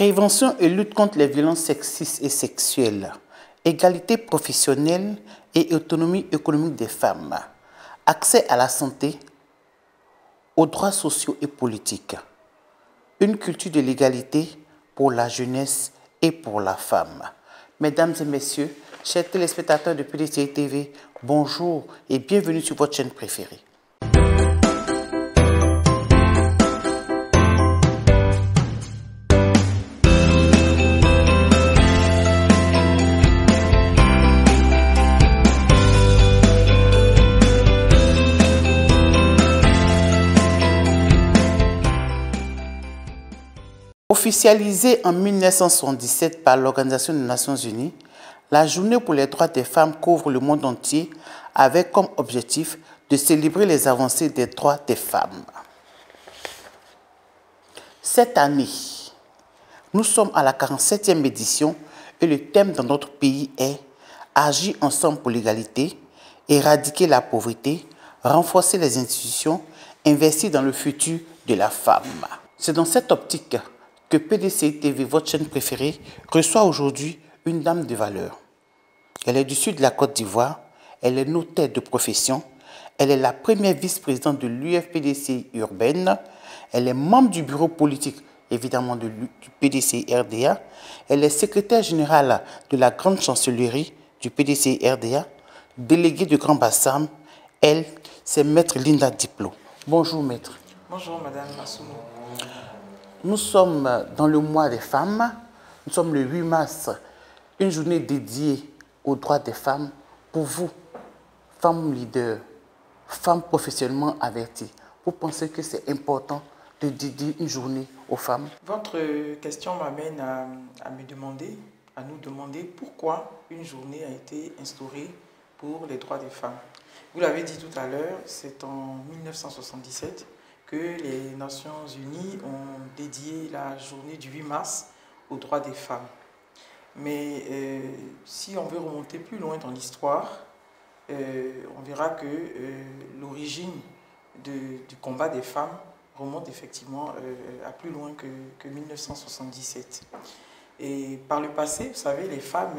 Prévention et lutte contre les violences sexistes et sexuelles, égalité professionnelle et autonomie économique des femmes, accès à la santé, aux droits sociaux et politiques, une culture de l'égalité pour la jeunesse et pour la femme. Mesdames et messieurs, chers téléspectateurs de PDCI TV, bonjour et bienvenue sur votre chaîne préférée. Officialisée en 1977 par l'Organisation des Nations Unies, la Journée pour les droits des femmes couvre le monde entier avec comme objectif de célébrer les avancées des droits des femmes. Cette année, nous sommes à la 47e édition et le thème dans notre pays est « Agir ensemble pour l'égalité, éradiquer la pauvreté, renforcer les institutions, investir dans le futur de la femme ». C'est dans cette optique que PDCI TV, votre chaîne préférée, reçoit aujourd'hui une dame de valeur. Elle est du sud de la Côte d'Ivoire, elle est notaire de profession, elle est la première vice-présidente de l'UFPDCI urbaine, elle est membre du bureau politique, évidemment, du PDCI RDA, elle est secrétaire générale de la grande chancellerie du PDCI RDA, déléguée de Grand Bassam, elle, c'est Maître Linda Diplo. Bonjour, Maître. Bonjour, Madame Massoumou. Nous sommes dans le mois des femmes, nous sommes le 8 mars, une journée dédiée aux droits des femmes. Pour vous, femmes leaders, femmes professionnellement averties, vous pensez que c'est important de dédier une journée aux femmes? Votre question m'amène à nous demander pourquoi une journée a été instaurée pour les droits des femmes. Vous l'avez dit tout à l'heure, c'est en 1977 que les Nations Unies ont dédié la journée du 8 mars aux droits des femmes. Mais si on veut remonter plus loin dans l'histoire, on verra que l'origine du combat des femmes remonte effectivement à plus loin que 1977. Et par le passé, vous savez, les femmes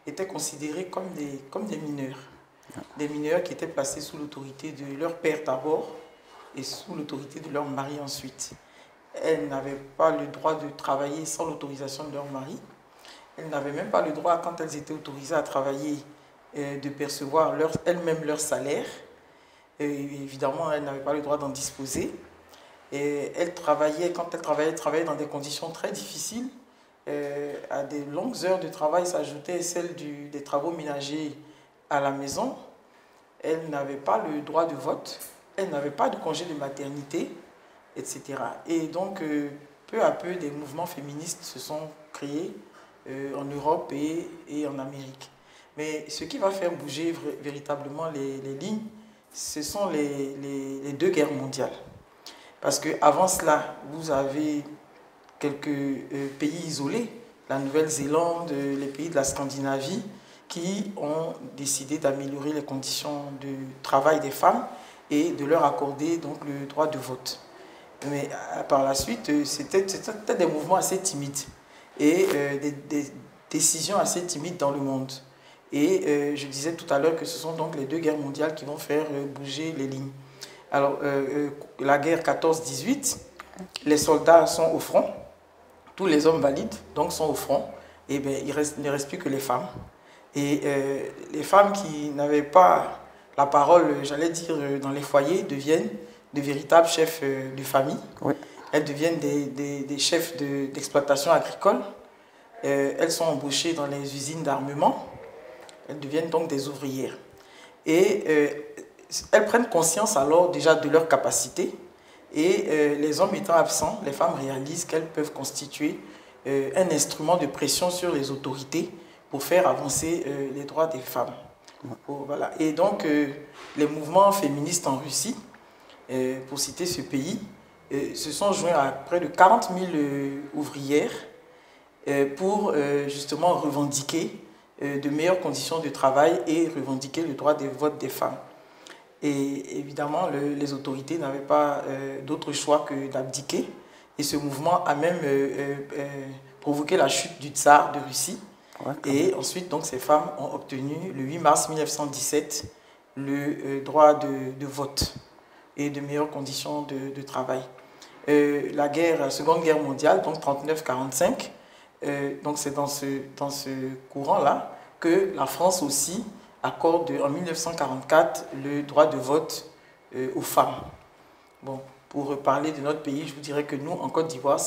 étaient considérées comme des mineurs. Des mineurs qui étaient placés sous l'autorité de leur père d'abord, et sous l'autorité de leur mari ensuite. Elles n'avaient pas le droit de travailler sans l'autorisation de leur mari. Elles n'avaient même pas le droit, quand elles étaient autorisées à travailler, de percevoir elles-mêmes leur salaire. Et évidemment, elles n'avaient pas le droit d'en disposer. Et elles travaillaient, quand elles travaillaient dans des conditions très difficiles. À des longues heures de travail s'ajoutaient celles des travaux ménagers à la maison. Elles n'avaient pas le droit de vote. Elles n'avaient pas de congé de maternité, etc. Et donc, peu à peu, des mouvements féministes se sont créés en Europe et en Amérique. Mais ce qui va faire bouger véritablement les lignes, ce sont les deux guerres mondiales. Parce qu'avant cela, vous avez quelques pays isolés, la Nouvelle-Zélande, les pays de la Scandinavie, qui ont décidé d'améliorer les conditions de travail des femmes et de leur accorder donc le droit de vote. Mais par la suite, c'était des mouvements assez timides et des décisions assez timides dans le monde. Et je disais tout à l'heure que ce sont donc les deux guerres mondiales qui vont faire bouger les lignes. Alors, la guerre 14-18, les soldats sont au front, tous les hommes valides donc sont au front, et bien, il ne reste plus que les femmes. Et les femmes qui n'avaient pas la parole, j'allais dire, dans les foyers, deviennent de véritables chefs de famille. Oui. Elles deviennent des chefs d'exploitation agricole. Elles sont embauchées dans les usines d'armement. Elles deviennent donc des ouvrières. Et elles prennent conscience alors déjà de leurs capacités. Et les hommes étant absents, les femmes réalisent qu'elles peuvent constituer un instrument de pression sur les autorités pour faire avancer les droits des femmes. Voilà. Et donc, les mouvements féministes en Russie, pour citer ce pays, se sont joints à près de 40 000 ouvrières pour justement revendiquer de meilleures conditions de travail et revendiquer le droit de vote des femmes. Et évidemment, les autorités n'avaient pas d'autre choix que d'abdiquer Et ce mouvement a même provoqué la chute du tsar de Russie. Ouais, et ensuite, donc, ces femmes ont obtenu, le 8 mars 1917, le droit de vote et de meilleures conditions de travail. La Seconde Guerre mondiale, donc 39-45, donc c'est dans ce courant-là que la France aussi accorde en 1944 le droit de vote aux femmes. Bon, pour parler de notre pays, je vous dirais que nous, en Côte d'Ivoire,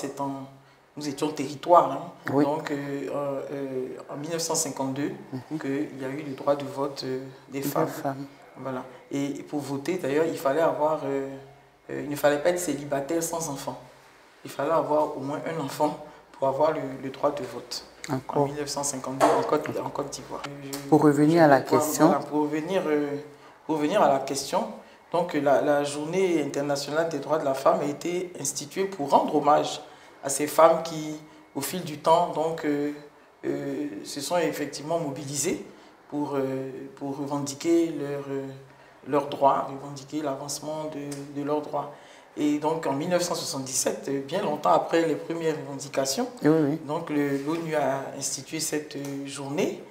nous étions territoire. Hein. Oui. Donc, en 1952, qu'il y a eu le droit de vote des femmes. Voilà. Et pour voter, d'ailleurs, il fallait avoir... il ne fallait pas être célibataire sans enfant. Il fallait avoir au moins un enfant pour avoir le droit de vote. Encore. En 1952, en Côte d'Ivoire. Pour revenir à la question... Voilà, pour revenir à la question, donc la Journée internationale des droits de la femme a été instituée pour rendre hommage à ces femmes qui, au fil du temps, donc, se sont effectivement mobilisées pour revendiquer leurs droits, revendiquer l'avancement de leurs droits. Et donc en 1977, bien longtemps après les premières revendications, donc l'ONU a institué cette journée.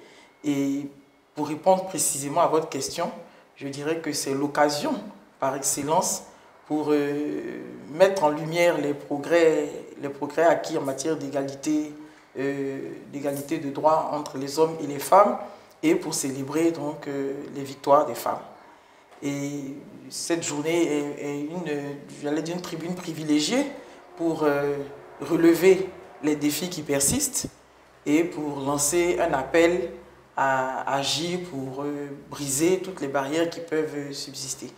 Et pour répondre précisément à votre question, je dirais que c'est l'occasion par excellence pour mettre en lumière les progrès acquis en matière d'égalité de droits entre les hommes et les femmes et pour célébrer donc les victoires des femmes. Et cette journée est une tribune privilégiée pour relever les défis qui persistent et pour lancer un appel à agir pour briser toutes les barrières qui peuvent subsister.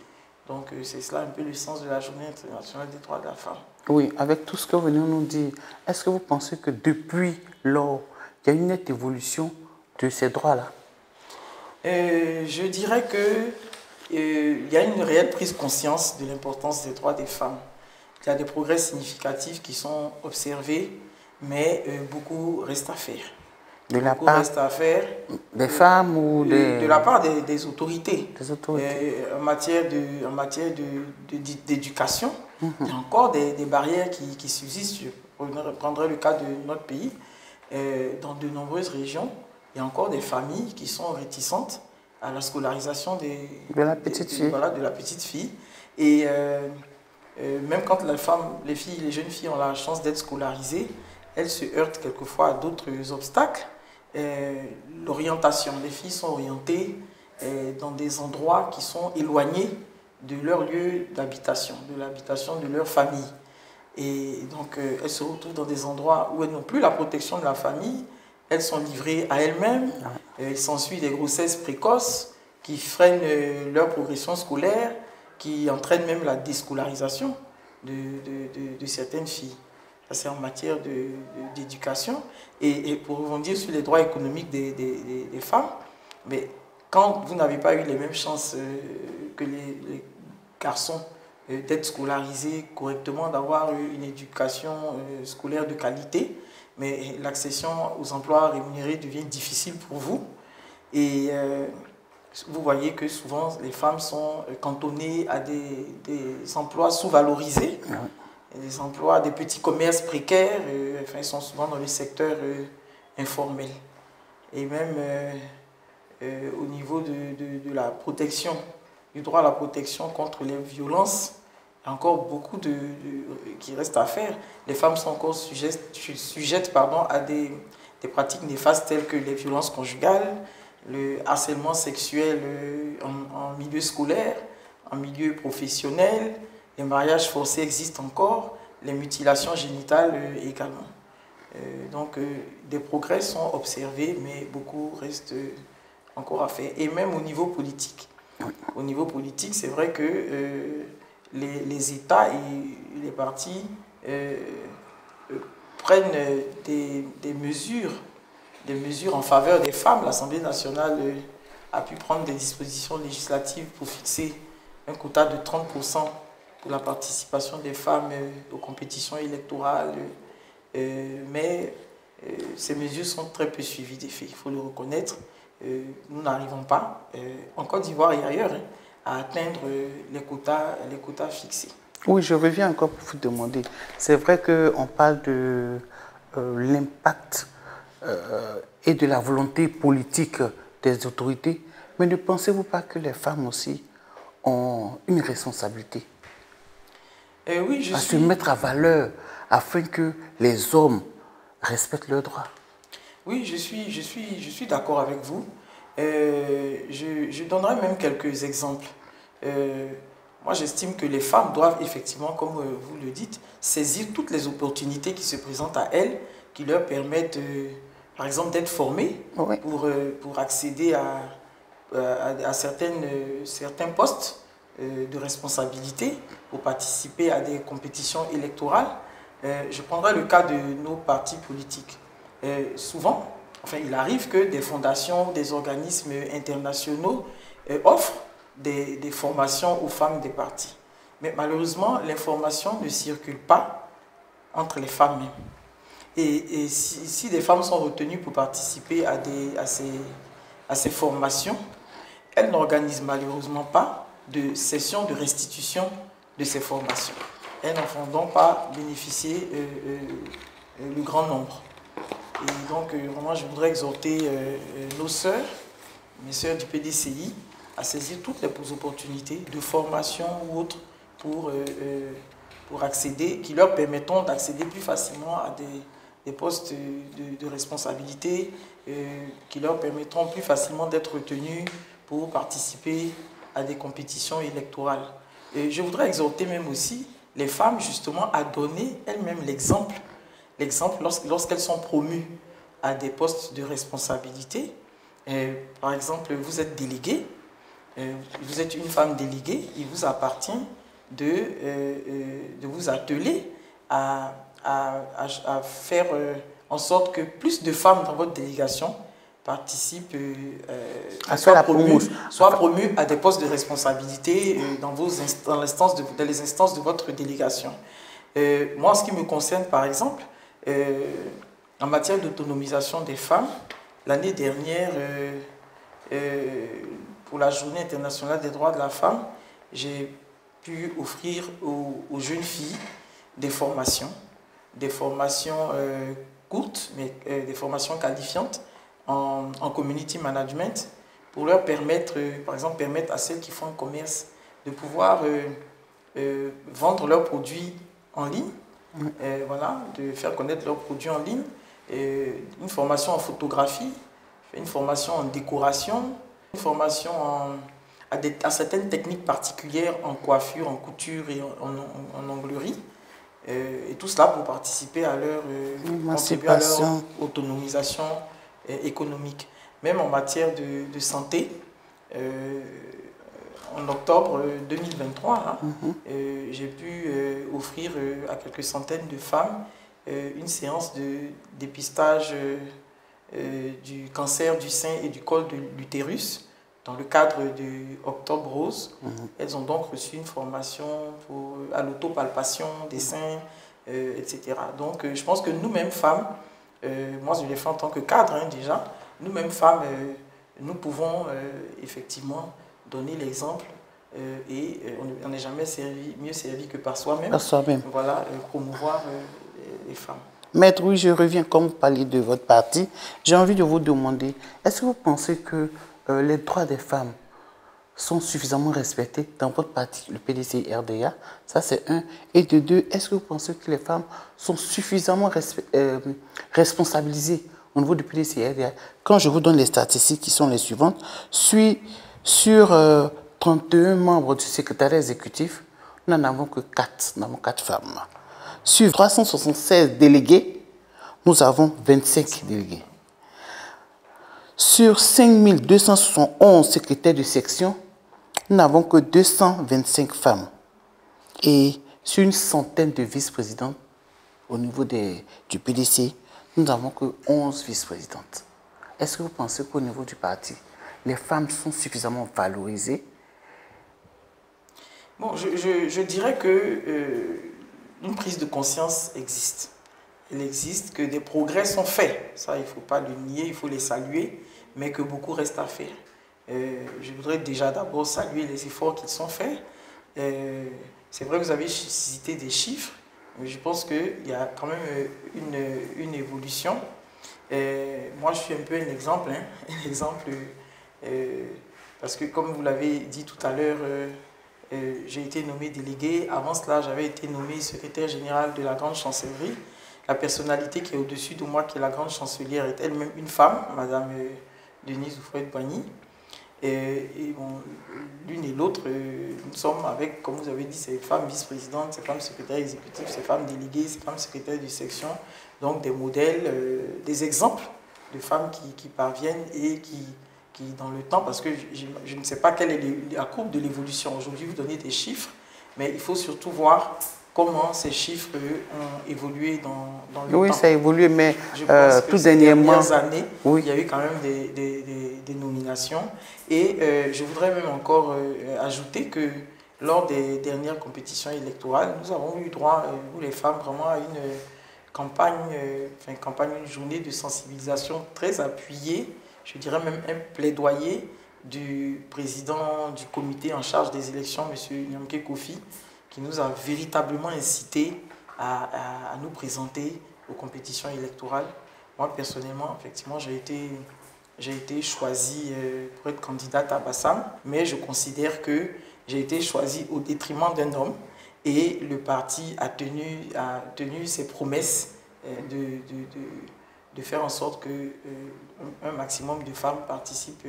Donc c'est cela un peu le sens de la Journée internationale des droits de la femme. Oui, avec tout ce que vous venez de nous dire, est-ce que vous pensez que depuis lors, il y a une nette évolution de ces droits-là? Je dirais qu'il y a une réelle prise de conscience de l'importance des droits des femmes. Il y a des progrès significatifs qui sont observés, mais beaucoup reste à faire. De la part des femmes ou de la part des autorités. Des autorités. En matière d'éducation, il y a encore des barrières qui subsistent. Je prendrai le cas de notre pays. Dans de nombreuses régions, il y a encore des familles qui sont réticentes à la scolarisation de la petite fille. Et même quand les jeunes filles ont la chance d'être scolarisées, elles se heurtent quelquefois à d'autres obstacles. L'orientation, les filles sont orientées dans des endroits qui sont éloignés de leur lieu d'habitation, de l'habitation de leur famille. Et donc elles se retrouvent dans des endroits où elles n'ont plus la protection de la famille, elles sont livrées à elles-mêmes, il s'ensuit des grossesses précoces qui freinent leur progression scolaire, qui entraînent même la déscolarisation de certaines filles. C'est en matière d'éducation. Et pour rebondir sur les droits économiques des femmes, mais quand vous n'avez pas eu les mêmes chances que les garçons d'être scolarisés correctement, d'avoir une éducation scolaire de qualité, mais l'accession aux emplois rémunérés devient difficile pour vous. Et vous voyez que souvent les femmes sont cantonnées à des emplois sous-valorisés. Des emplois, des petits commerces précaires, ils sont souvent dans le secteur informel. Et même au niveau de la protection, du droit à la protection contre les violences, il y a encore beaucoup qui reste à faire. Les femmes sont encore sujettes à des pratiques néfastes telles que les violences conjugales, le harcèlement sexuel en milieu scolaire, en milieu professionnel. Les mariages forcés existent encore, les mutilations génitales également. Donc des progrès sont observés, mais beaucoup reste encore à faire. Et même au niveau politique. Au niveau politique, c'est vrai que les États et les partis prennent des mesures en faveur des femmes. L'Assemblée nationale a pu prendre des dispositions législatives pour fixer un quota de 30% pour la participation des femmes aux compétitions électorales. Mais ces mesures sont très peu suivies des faits, il faut le reconnaître. Nous n'arrivons pas, en Côte d'Ivoire et ailleurs, à atteindre les quotas fixés. Oui, je reviens encore pour vous demander. C'est vrai qu'on parle de l'impact et de la volonté politique des autorités, mais ne pensez-vous pas que les femmes aussi ont une responsabilité Oui, à se mettre à valeur afin que les hommes respectent leurs droits? Oui, je suis d'accord avec vous. Je donnerai même quelques exemples. Euh, Moi, j'estime que les femmes doivent effectivement, comme vous le dites, saisir toutes les opportunités qui se présentent à elles, qui leur permettent, par exemple, d'être formées Oui. pour accéder à certains postes de responsabilité, pour participer à des compétitions électorales. Je prendrai le cas de nos partis politiques. Souvent, enfin, il arrive que des fondations, des organismes internationaux offrent des formations aux femmes des partis. Mais malheureusement, l'information ne circule pas entre les femmes mêmes. Et si des femmes sont retenues pour participer à ces formations, elles n'organisent malheureusement pas de sessions de restitution de ces formations. Elles n'en font donc pas bénéficier le grand nombre. Et donc, vraiment, je voudrais exhorter nos sœurs, mes sœurs du PDCI, à saisir toutes les opportunités de formation ou autres pour accéder, qui leur permettront d'accéder plus facilement à des postes de responsabilité, qui leur permettront plus facilement d'être retenus pour participer à des compétitions électorales. Et je voudrais exhorter même aussi les femmes justement à donner elles-mêmes l'exemple lorsqu'elles sont promues à des postes de responsabilité. Par exemple, vous êtes délégué, vous êtes une femme déléguée, il vous appartient de vous atteler à faire en sorte que plus de femmes dans votre délégation participent, soient promues à des postes de responsabilité dans les instances de votre délégation. Moi, en ce qui me concerne, par exemple, en matière d'autonomisation des femmes, l'année dernière, pour la Journée internationale des droits de la femme, j'ai pu offrir aux jeunes filles des formations courtes, mais des formations qualifiantes en community management pour leur permettre, par exemple, permettre à celles qui font un commerce de pouvoir vendre leurs produits en ligne, voilà, de faire connaître leurs produits en ligne, une formation en photographie, une formation en décoration, une formation à certaines techniques particulières en coiffure, en couture et en onglerie. Et tout cela pour participer à contribuer à leur autonomisation économique. Même en matière de santé, en octobre 2023, j'ai pu offrir à quelques centaines de femmes une séance de dépistage du cancer du sein et du col de l'utérus dans le cadre de Octobre Rose. Elles ont donc reçu une formation à l'autopalpation des seins, etc. Donc je pense que nous-mêmes femmes, moi je l'ai fait en tant que cadre déjà, nous-mêmes femmes, nous pouvons effectivement donner l'exemple et on n'est jamais mieux servi que par soi-même. Par soi-même. Voilà, promouvoir les femmes. Maître, oui, je reviens comme vous parlez de votre parti. J'ai envie de vous demander, est-ce que vous pensez que les droits des femmes sont suffisamment respectés dans votre parti, le PDCI-RDA? Ça, c'est un. Et de deux, est-ce que vous pensez que les femmes sont suffisamment responsabilisées au niveau du PDCI-RDA? Quand je vous donne les statistiques qui sont les suivantes, sur 31 membres du secrétariat exécutif, nous n'en avons que 4. Nous avons 4 femmes. Sur 376 délégués, nous avons 25 délégués. Sur 5271 secrétaires de section, nous n'avons que 225 femmes. Et sur une centaine de vice-présidentes au niveau du PDC, nous n'avons que 11 vice-présidentes. Est-ce que vous pensez qu'au niveau du parti, les femmes sont suffisamment valorisées? Bon, je dirais que une prise de conscience existe. Il existe, que des progrès sont faits. Ça, il ne faut pas le nier, il faut les saluer, mais que beaucoup reste à faire. Je voudrais déjà d'abord saluer les efforts qui sont faits. C'est vrai que vous avez cité des chiffres, mais je pense qu'il y a quand même une évolution. Moi, je suis un peu un exemple, hein, un exemple parce que comme vous l'avez dit tout à l'heure, j'ai été nommé délégué. Avant cela, j'avais été nommé secrétaire général de la Grande Chancellerie. La personnalité qui est au-dessus de moi, qui est la Grande Chancelière, est elle-même une femme, Madame Denise Oufouette-Boigny. Et bon, l'une et l'autre, nous sommes avec, comme vous avez dit, ces femmes vice-présidentes, ces femmes secrétaires exécutives, ces femmes déléguées, ces femmes secrétaires de section, donc des modèles, des exemples de femmes qui parviennent et qui dans le temps, parce que je ne sais pas quelle est la courbe de l'évolution. Aujourd'hui, vous donnez des chiffres, mais il faut surtout voir comment ces chiffres ont évolué dans le temps. Oui, ça a évolué, mais je pense tout que ces dernièrement, dernières années, oui, il y a eu quand même des nominations. Et je voudrais même encore ajouter que lors des dernières compétitions électorales, nous avons eu droit, nous les femmes, vraiment à une campagne, une journée de sensibilisation très appuyée, je dirais même un plaidoyer du président du comité en charge des élections, M. Nyamke Kofi, qui nous a véritablement incité à nous présenter aux compétitions électorales. Moi, personnellement, effectivement, j'ai été choisie pour être candidate à Bassam, mais je considère que j'ai été choisie au détriment d'un homme et le parti a tenu ses promesses de faire en sorte qu'un maximum de femmes participent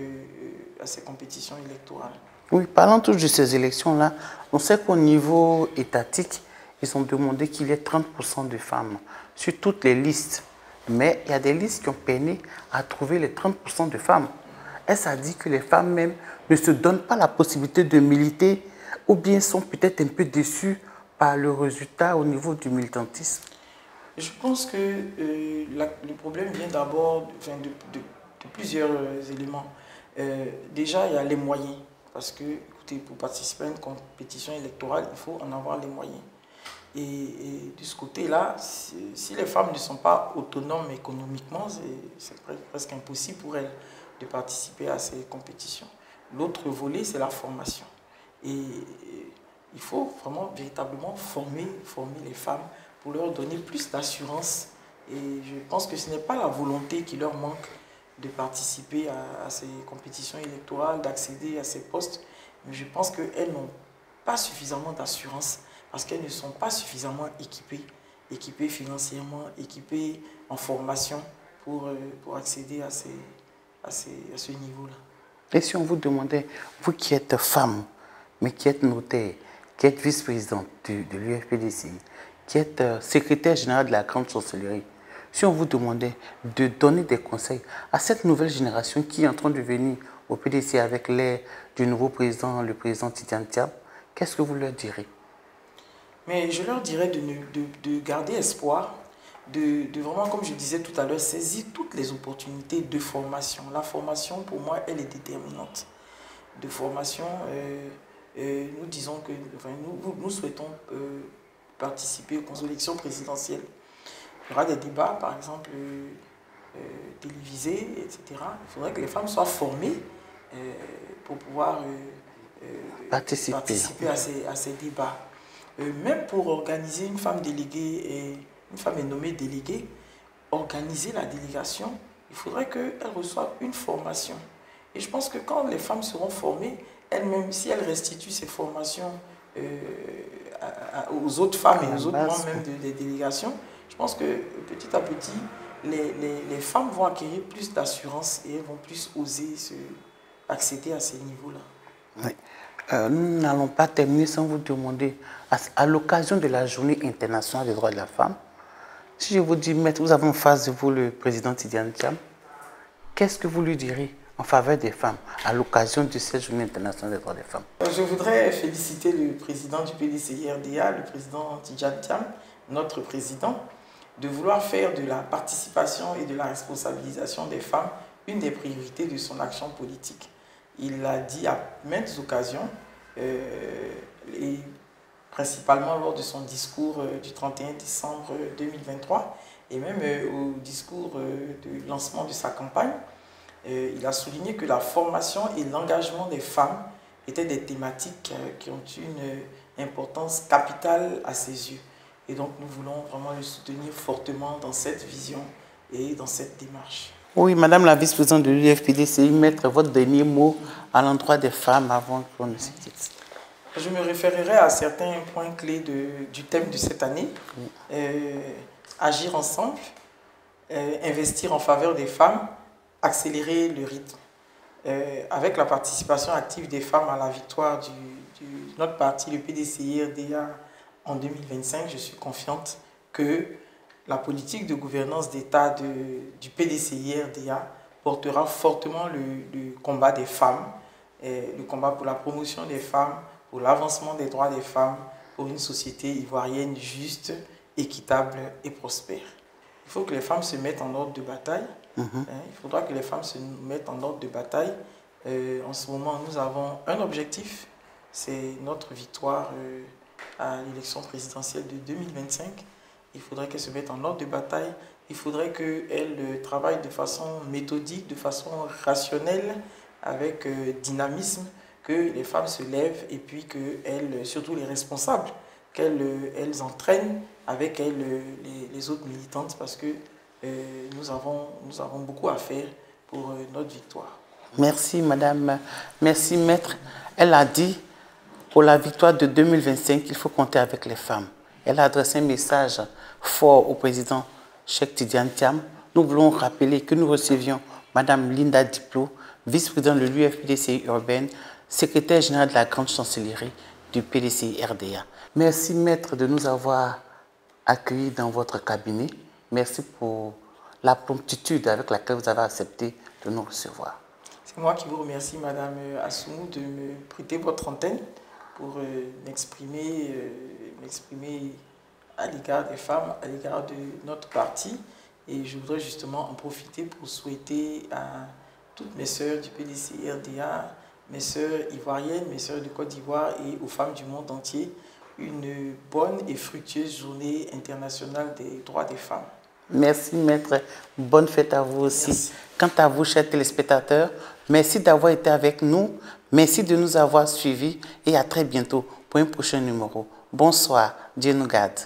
à ces compétitions électorales. Oui, parlant tous de ces élections-là, on sait qu'au niveau étatique, ils ont demandé qu'il y ait 30% de femmes sur toutes les listes. Mais il y a des listes qui ont peiné à trouver les 30% de femmes. Est-ce à dire que les femmes même ne se donnent pas la possibilité de militer ou bien sont peut-être un peu déçues par le résultat au niveau du militantisme? Je pense que le problème vient d'abord de plusieurs éléments. Déjà, il y a les moyens. Parce que, écoutez, pour participer à une compétition électorale, il faut en avoir les moyens. Et de ce côté-là, si les femmes ne sont pas autonomes économiquement, c'est presque impossible pour elles de participer à ces compétitions. L'autre volet, c'est la formation. Et il faut vraiment véritablement former les femmes pour leur donner plus d'assurance. Et je pense que ce n'est pas la volonté qui leur manque de participer à ces compétitions électorales, d'accéder à ces postes, mais je pense qu'elles n'ont pas suffisamment d'assurance parce qu'elles ne sont pas suffisamment équipées financièrement, équipées en formation pour accéder à ce niveau-là. Et si on vous demandait, vous qui êtes femme, mais qui êtes notaire, qui êtes vice-présidente de l'UFPDCI, qui êtes secrétaire général de la Grande Chancellerie, si on vous demandait de donner des conseils à cette nouvelle génération qui est en train de venir au PDC avec l'aide du nouveau président, le président Tidiane Thiam, qu'est-ce que vous leur direz? Mais je leur dirais de garder espoir, de vraiment, comme je disais tout à l'heure, saisir toutes les opportunités de formation. La formation, pour moi, elle est déterminante. De formation, nous disons que, nous souhaitons participer aux élections présidentielles. Il y aura des débats, par exemple, télévisés, etc. Il faudrait que les femmes soient formées pour pouvoir participer à ces débats. Même pour organiser une femme déléguée, et une femme est nommée déléguée, organiser la délégation, il faudrait qu'elle reçoive une formation. Et je pense que quand les femmes seront formées, elles-mêmes, si elles restituent ces formations aux autres femmes et aux autres membres même des délégations, je pense que petit à petit, les femmes vont acquérir plus d'assurance et elles vont plus oser accéder à ces niveaux-là. Oui. Nous n'allons pas terminer sans vous demander, à l'occasion de la Journée internationale des droits de la femme, si je vous dis, maître, vous avez en face de vous le président Tidiane Thiam, qu'est-ce que vous lui direz en faveur des femmes à l'occasion de cette Journée internationale des droits des femmes? Je voudrais féliciter le président du PDCI-RDA, le président Tidiane Thiam, notre président, de vouloir faire de la participation et de la responsabilisation des femmes une des priorités de son action politique. Il l'a dit à maintes occasions, et principalement lors de son discours du 31 décembre 2023, et même au discours de lancement de sa campagne. Il a souligné que la formation et l'engagement des femmes étaient des thématiques qui ont une importance capitale à ses yeux. Et donc nous voulons vraiment le soutenir fortement dans cette vision et dans cette démarche. Oui, Madame la vice-présidente de l'UFPDCI, mettre votre dernier mot à l'endroit des femmes avant qu'on ne se quitte. Je me référerai à certains points clés du thème de cette année. Agir ensemble, investir en faveur des femmes, accélérer le rythme. Avec la participation active des femmes à la victoire de notre parti, le PDCI-RDA, en 2025, je suis confiante que la politique de gouvernance d'État du PDCI-RDA portera fortement le combat des femmes, le combat pour la promotion des femmes, pour l'avancement des droits des femmes, pour une société ivoirienne juste, équitable et prospère. Il faut que les femmes se mettent en ordre de bataille. Il faudra que les femmes se mettent en ordre de bataille. En ce moment, nous avons un objectif, c'est notre victoire à l'élection présidentielle de 2025. Il faudrait qu'elles se mettent en ordre de bataille. Il faudrait qu'elles travaillent de façon méthodique, de façon rationnelle, avec dynamisme, que les femmes se lèvent et puis qu'elles, surtout les responsables, qu'elles entraînent avec elles les autres militantes parce que nous avons beaucoup à faire pour notre victoire. Merci, Madame. Merci, Maître. Elle a dit, pour la victoire de 2025, il faut compter avec les femmes. Elle a adressé un message fort au président Cheikh Tidiane Thiam. Nous voulons rappeler que nous recevions Madame Linda Diplo, vice-présidente de l'UFPDCI urbaine, secrétaire générale de la grande chancellerie du PDCI-RDA. Merci, Maître, de nous avoir accueillis dans votre cabinet. Merci pour la promptitude avec laquelle vous avez accepté de nous recevoir. C'est moi qui vous remercie, Madame Assoumou, de me prêter votre antenne pour m'exprimer à l'égard des femmes, à l'égard de notre parti. Et je voudrais justement en profiter pour souhaiter à toutes mes sœurs du PDCI-RDA, mes sœurs ivoiriennes, mes sœurs de Côte d'Ivoire et aux femmes du monde entier, une bonne et fructueuse journée internationale des droits des femmes. Merci, Maître. Bonne fête à vous aussi. Merci. Quant à vous, chers téléspectateurs, merci d'avoir été avec nous. Merci de nous avoir suivis et à très bientôt pour un prochain numéro. Bonsoir. Dieu nous garde.